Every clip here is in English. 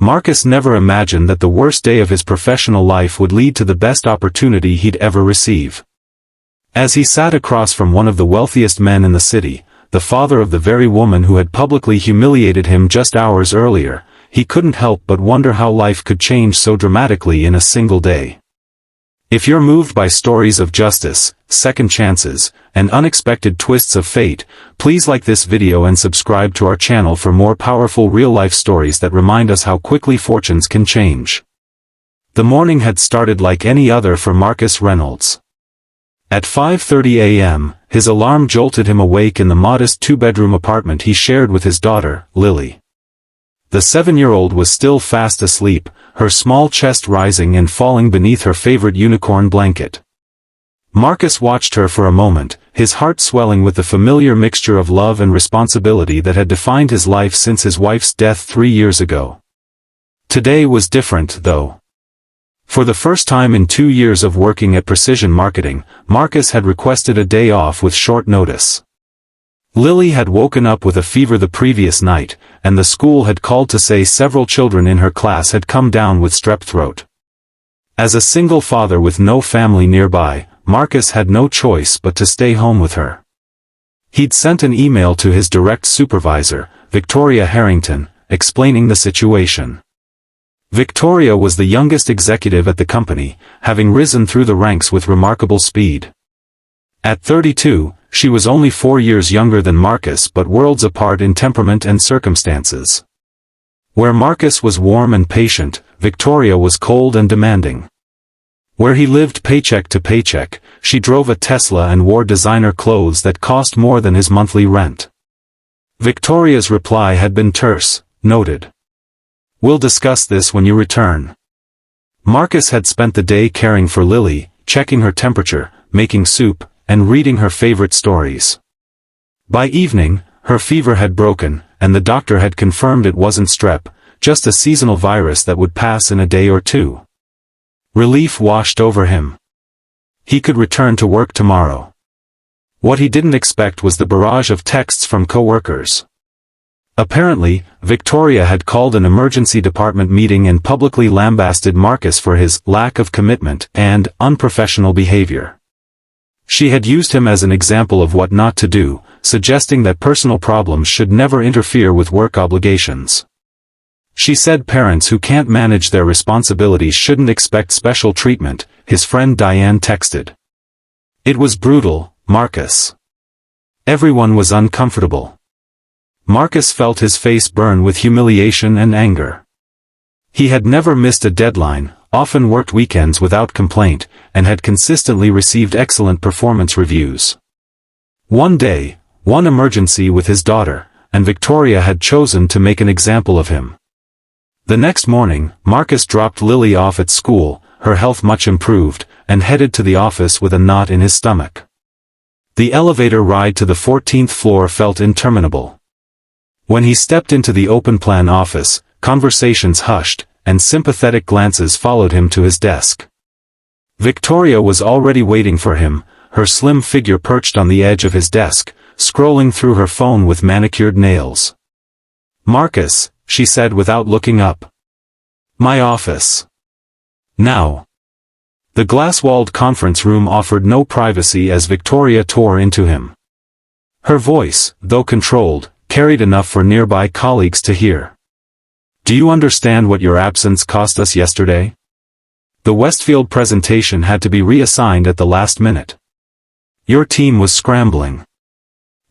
Marcus never imagined that the worst day of his professional life would lead to the best opportunity he'd ever receive. As he sat across from one of the wealthiest men in the city, the father of the very woman who had publicly humiliated him just hours earlier, he couldn't help but wonder how life could change so dramatically in a single day. If you're moved by stories of justice, second chances, and unexpected twists of fate, please like this video and subscribe to our channel for more powerful real-life stories that remind us how quickly fortunes can change. The morning had started like any other for Marcus Reynolds. At 5:30 a.m., his alarm jolted him awake in the modest two-bedroom apartment he shared with his daughter, Lily. The 7-year-old was still fast asleep, her small chest rising and falling beneath her favorite unicorn blanket. Marcus watched her for a moment, his heart swelling with the familiar mixture of love and responsibility that had defined his life since his wife's death 3 years ago. Today was different, though. For the first time in 2 years of working at Precision Marketing, Marcus had requested a day off with short notice. Lily had woken up with a fever the previous night, and the school had called to say several children in her class had come down with strep throat. As a single father with no family nearby, Marcus had no choice but to stay home with her. He'd sent an email to his direct supervisor, Victoria Harrington, explaining the situation. Victoria was the youngest executive at the company, having risen through the ranks with remarkable speed. At 32, she was only 4 years younger than Marcus but worlds apart in temperament and circumstances. Where Marcus was warm and patient, Victoria was cold and demanding. Where he lived paycheck to paycheck, she drove a Tesla and wore designer clothes that cost more than his monthly rent. Victoria's reply had been terse, noted. "We'll discuss this when you return." Marcus had spent the day caring for Lily, checking her temperature, making soup, and reading her favorite stories. By evening, her fever had broken, and the doctor had confirmed it wasn't strep, just a seasonal virus that would pass in a day or two. Relief washed over him. He could return to work tomorrow. What he didn't expect was the barrage of texts from coworkers. Apparently, Victoria had called an emergency department meeting and publicly lambasted Marcus for his lack of commitment and unprofessional behavior. She had used him as an example of what not to do, suggesting that personal problems should never interfere with work obligations. She said parents who can't manage their responsibilities shouldn't expect special treatment, his friend Diane texted. It was brutal, Marcus. Everyone was uncomfortable. Marcus felt his face burn with humiliation and anger. He had never missed a deadline, often worked weekends without complaint, and had consistently received excellent performance reviews. One day, one emergency with his daughter, and Victoria had chosen to make an example of him. The next morning, Marcus dropped Lily off at school, her health much improved, and headed to the office with a knot in his stomach. The elevator ride to the 14th floor felt interminable. When he stepped into the open-plan office, conversations hushed, and sympathetic glances followed him to his desk. Victoria was already waiting for him, her slim figure perched on the edge of his desk, scrolling through her phone with manicured nails. "Marcus," she said without looking up. "My office. Now." The glass-walled conference room offered no privacy as Victoria tore into him. Her voice, though controlled, carried enough for nearby colleagues to hear. "Do you understand what your absence cost us yesterday? The Westfield presentation had to be reassigned at the last minute. Your team was scrambling.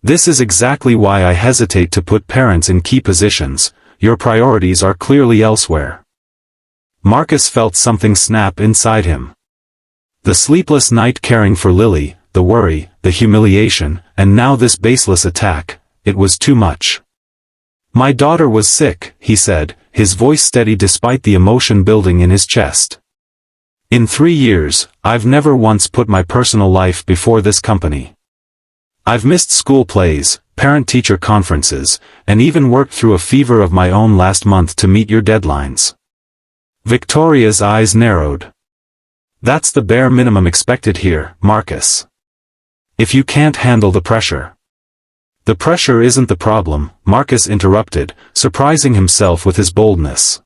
This is exactly why I hesitate to put parents in key positions. Your priorities are clearly elsewhere." Marcus felt something snap inside him. The sleepless night caring for Lily, the worry, the humiliation, and now this baseless attack. It was too much. "My daughter was sick," he said, his voice steady despite the emotion building in his chest. "In 3 years, I've never once put my personal life before this company. I've missed school plays, parent-teacher conferences, and even worked through a fever of my own last month to meet your deadlines." Victoria's eyes narrowed. "That's the bare minimum expected here, Marcus. If you can't handle the pressure." "The pressure isn't the problem," Marcus interrupted, surprising himself with his boldness.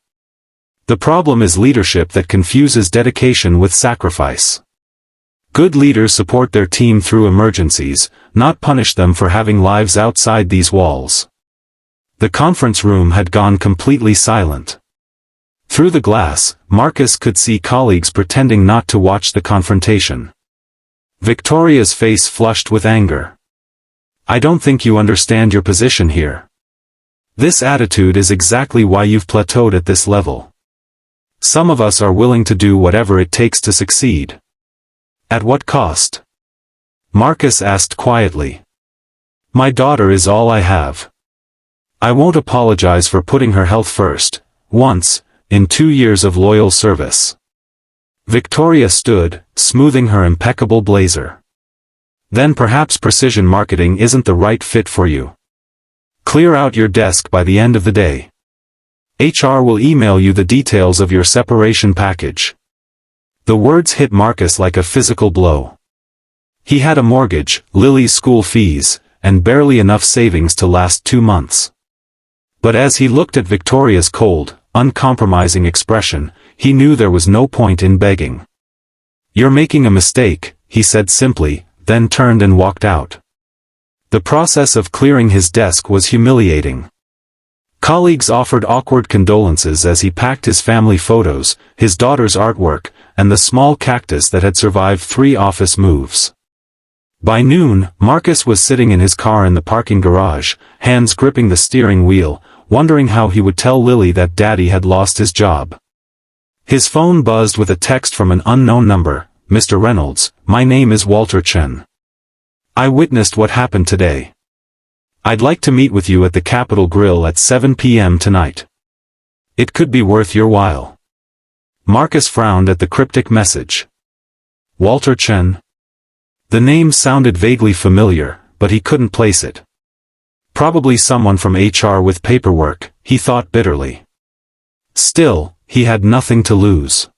The problem is leadership that confuses dedication with sacrifice. Good leaders support their team through emergencies, not punish them for having lives outside these walls. The conference room had gone completely silent. Through the glass, Marcus could see colleagues pretending not to watch the confrontation. Victoria's face flushed with anger. I don't think you understand your position here. This attitude is exactly why you've plateaued at this level. Some of us are willing to do whatever it takes to succeed. At what cost? Marcus asked quietly. My daughter is all I have. I won't apologize for putting her health first, once, in 2 years of loyal service. Victoria stood, smoothing her impeccable blazer. Then perhaps precision marketing isn't the right fit for you. Clear out your desk by the end of the day. HR will email you the details of your separation package. The words hit Marcus like a physical blow. He had a mortgage, Lily's school fees, and barely enough savings to last 2 months. But as he looked at Victoria's cold, uncompromising expression, he knew there was no point in begging. You're making a mistake, he said simply, then turned and walked out. The process of clearing his desk was humiliating. Colleagues offered awkward condolences as he packed his family photos, his daughter's artwork, and the small cactus that had survived 3 office moves. By noon, Marcus was sitting in his car in the parking garage, hands gripping the steering wheel, wondering how he would tell Lily that Daddy had lost his job. His phone buzzed with a text from an unknown number. Mr. Reynolds, my name is Walter Chen. I witnessed what happened today. I'd like to meet with you at the Capitol Grill at 7 p.m. tonight. It could be worth your while. Marcus frowned at the cryptic message. Walter Chen? The name sounded vaguely familiar, but he couldn't place it. Probably someone from HR with paperwork, he thought bitterly. Still, he had nothing to lose.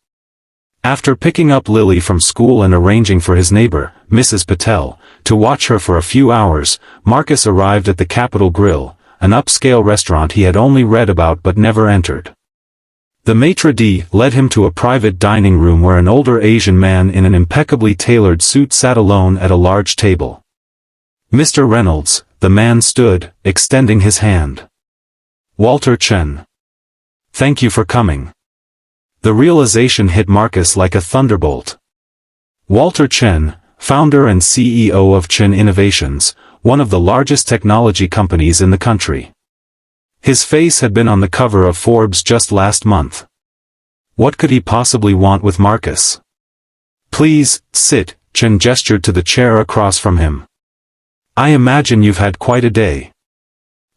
After picking up Lily from school and arranging for his neighbor, Mrs. Patel, to watch her for a few hours, Marcus arrived at the Capitol Grill, an upscale restaurant he had only read about but never entered. The maitre d' led him to a private dining room where an older Asian man in an impeccably tailored suit sat alone at a large table. Mr. Reynolds, the man stood, extending his hand. Walter Chen. Thank you for coming. The realization hit Marcus like a thunderbolt. Walter Chen, founder and CEO of Chen Innovations, one of the largest technology companies in the country. His face had been on the cover of Forbes just last month. What could he possibly want with Marcus? Please, sit, Chen gestured to the chair across from him. I imagine you've had quite a day.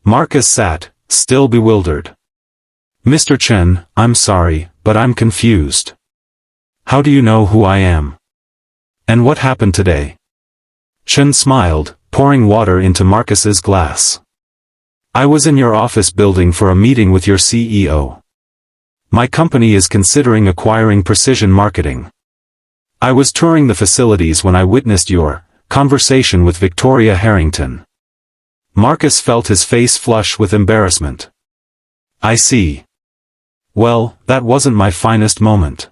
Marcus sat, still bewildered. Mr. Chen, I'm sorry, but I'm confused. How do you know who I am? And what happened today? Chen smiled, pouring water into Marcus's glass. I was in your office building for a meeting with your CEO. My company is considering acquiring precision marketing. I was touring the facilities when I witnessed your conversation with Victoria Harrington. Marcus felt his face flush with embarrassment. I see. Well, that wasn't my finest moment.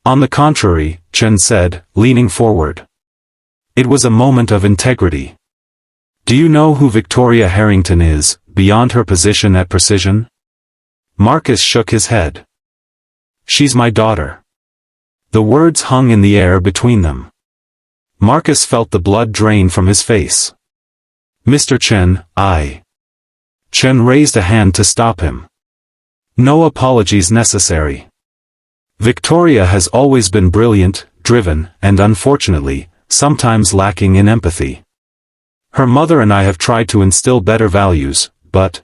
On the contrary, Chen said, leaning forward. It was a moment of integrity. Do you know who Victoria Harrington is, beyond her position at Precision? Marcus shook his head. She's my daughter. The words hung in the air between them. Marcus felt the blood drain from his face. Mr. Chen, Chen raised a hand to stop him. No apologies necessary. Victoria has always been brilliant, driven, and unfortunately, sometimes lacking in empathy. Her mother and I have tried to instill better values, but...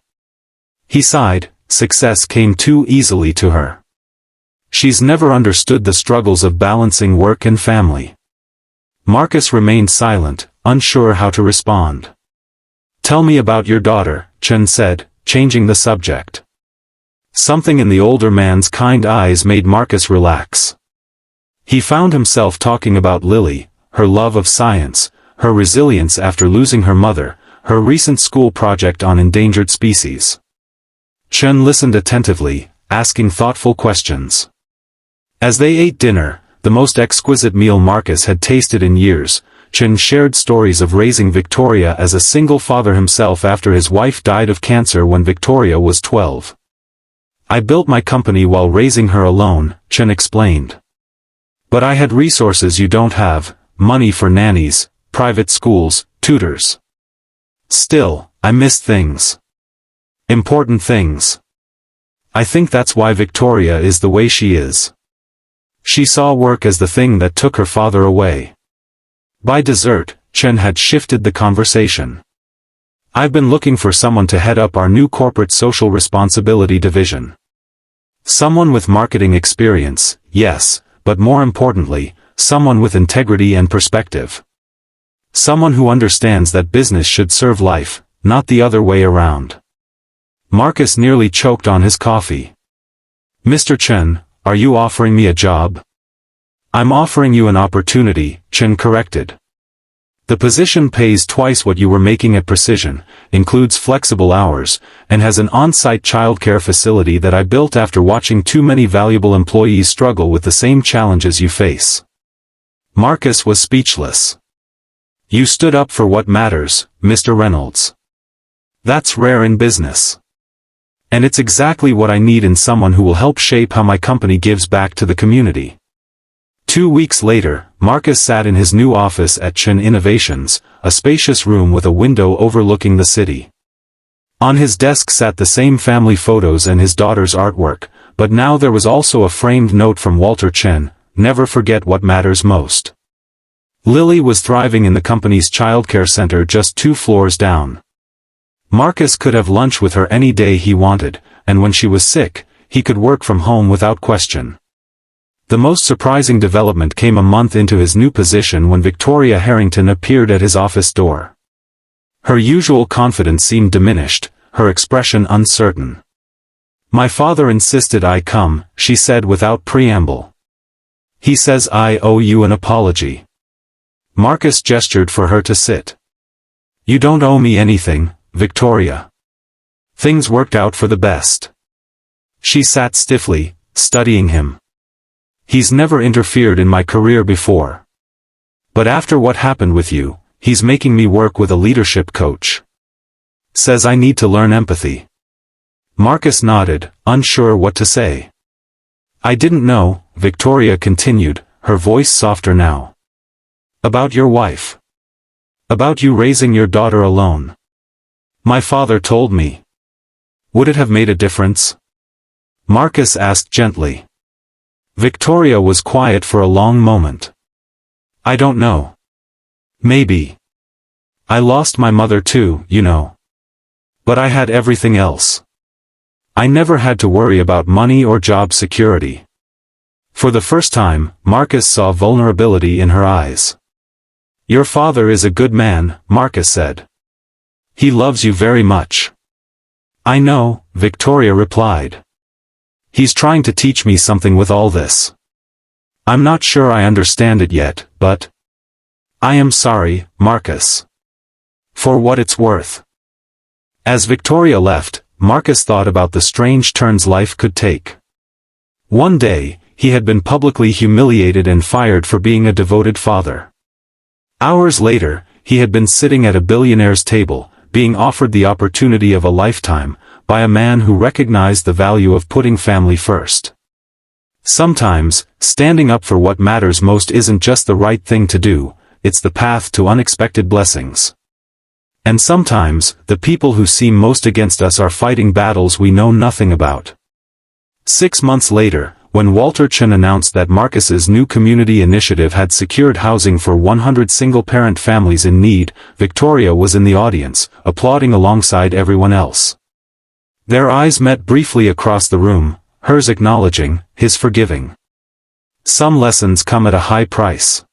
He sighed, success came too easily to her. She's never understood the struggles of balancing work and family. Marcus remained silent, unsure how to respond. Tell me about your daughter, Chen said, changing the subject. Something in the older man's kind eyes made Marcus relax. He found himself talking about Lily, her love of science, her resilience after losing her mother, her recent school project on endangered species. Chen listened attentively, asking thoughtful questions. As they ate dinner, the most exquisite meal Marcus had tasted in years, Chen shared stories of raising Victoria as a single father himself after his wife died of cancer when Victoria was 12. "I built my company while raising her alone," Chen explained. "But I had resources you don't have, money for nannies, private schools, tutors. Still, I missed things. Important things. I think that's why Victoria is the way she is." She saw work as the thing that took her father away. By dessert, Chen had shifted the conversation. "I've been looking for someone to head up our new corporate social responsibility division. Someone with marketing experience, yes, but more importantly, someone with integrity and perspective. Someone who understands that business should serve life, not the other way around." Marcus nearly choked on his coffee. "Mr. Chen, are you offering me a job?" "I'm offering you an opportunity," Chen corrected. "The position pays twice what you were making at Precision, includes flexible hours, and has an on-site childcare facility that I built after watching too many valuable employees struggle with the same challenges you face." Marcus was speechless. "You stood up for what matters, Mr. Reynolds. That's rare in business. And it's exactly what I need in someone who will help shape how my company gives back to the community." 2 weeks later, Marcus sat in his new office at Chen Innovations, a spacious room with a window overlooking the city. On his desk sat the same family photos and his daughter's artwork, but now there was also a framed note from Walter Chen, "Never forget what matters most." Lily was thriving in the company's childcare center just 2 floors down. Marcus could have lunch with her any day he wanted, and when she was sick, he could work from home without question. The most surprising development came a month into his new position when Victoria Harrington appeared at his office door. Her usual confidence seemed diminished, her expression uncertain. "My father insisted I come," she said without preamble. "He says I owe you an apology." Marcus gestured for her to sit. "You don't owe me anything, Victoria. Things worked out for the best." She sat stiffly, studying him. "He's never interfered in my career before. But after what happened with you, he's making me work with a leadership coach. Says I need to learn empathy." Marcus nodded, unsure what to say. "I didn't know," Victoria continued, her voice softer now. "About your wife. About you raising your daughter alone. My father told me. Would it have made a difference?" Marcus asked gently. Victoria was quiet for a long moment. "I don't know. Maybe. I lost my mother too, you know. But I had everything else. I never had to worry about money or job security." For the first time, Marcus saw vulnerability in her eyes. "Your father is a good man," Marcus said. "He loves you very much." "I know," Victoria replied. "He's trying to teach me something with all this. I'm not sure I understand it yet, but I am sorry, Marcus. For what it's worth." As Victoria left, Marcus thought about the strange turns life could take. One day, he had been publicly humiliated and fired for being a devoted father. Hours later, he had been sitting at a billionaire's table, being offered the opportunity of a lifetime, by a man who recognized the value of putting family first. Sometimes, standing up for what matters most isn't just the right thing to do, it's the path to unexpected blessings. And sometimes, the people who seem most against us are fighting battles we know nothing about. 6 months later, when Walter Chen announced that Marcus's new community initiative had secured housing for 100 single-parent families in need, Victoria was in the audience, applauding alongside everyone else. Their eyes met briefly across the room, hers acknowledging, his forgiving. Some lessons come at a high price.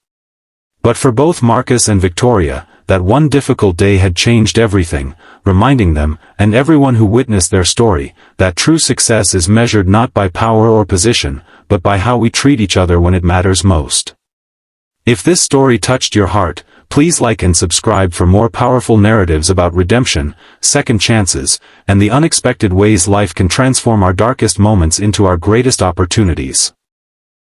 But for both Marcus and Victoria, that one difficult day had changed everything, reminding them, and everyone who witnessed their story, that true success is measured not by power or position, but by how we treat each other when it matters most. If this story touched your heart, Please like and subscribe for more powerful narratives about redemption, second chances, and the unexpected ways life can transform our darkest moments into our greatest opportunities.